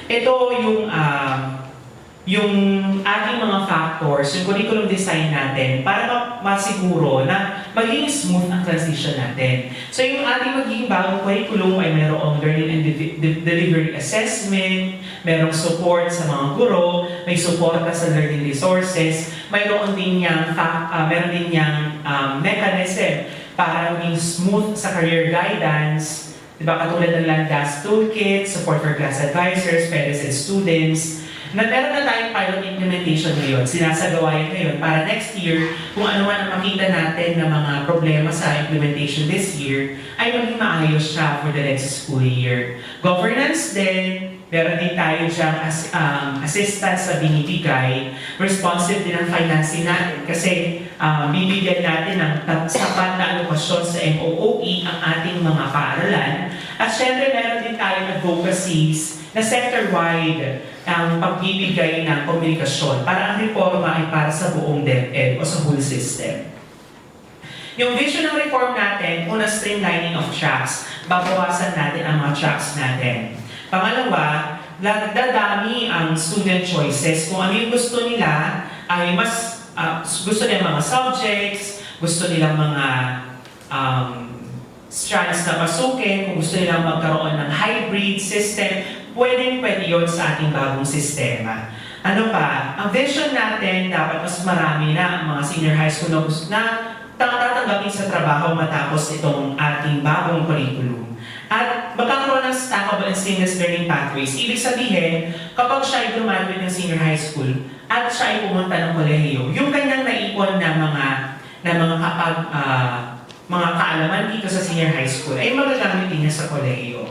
ito yung ating mga factors, yung curriculum design natin para masiguro na maging smooth ang transition natin. So yung ating magiging bagong curriculum ay mayroong learning and delivery assessment, mayroong support sa mga guro, may suporta sa learning resources, mayroon din niyang mechanism para maging smooth sa career guidance, diba, katulad ng Landas Toolkit, support for class advisors, parents and students. Meron na tayong pilot implementation ngayon, sinasagawa yan ngayon para next year, kung ano man ang makita natin na mga problema sa implementation this year, ay maging maayos siya for the next school year. Governance din, meron din tayo diyang assistance sa binibigay, responsive din ang financing natin kasi bibigyan natin ng sapat na alokasyon sa MOOE ang ating mga paaralan. At syempre meron din tayong advocacies na sector-wide ang pagbibigay ng komunikasyon para ang reforma ay para sa buong DepEd o sa whole system. Yung vision ng reform natin, una streamlining of tracks, babawasan natin ang mga tracks natin. Pangalawa, dadami ang student choices. Kung ano yung gusto nila, ay mas gusto nila mga subjects, gusto nila mga strands na pasukin, kung gusto nila magkaroon ng hybrid system, pwede yun sa ating bagong sistema. Ano pa? Ang vision natin, dapat mas marami na ang mga senior high school na tatanggapin sa trabaho matapos itong ating bagong curriculum. At magkakaroon ng stackable and seamless learning pathways. Ibig sabihin, kapag siya ay graduate ng senior high school at siya ay pumunta ng kolehiyo, yung kanyang naipon na mga kaalaman dito sa senior high school ay magagamit din niya sa kolehiyo.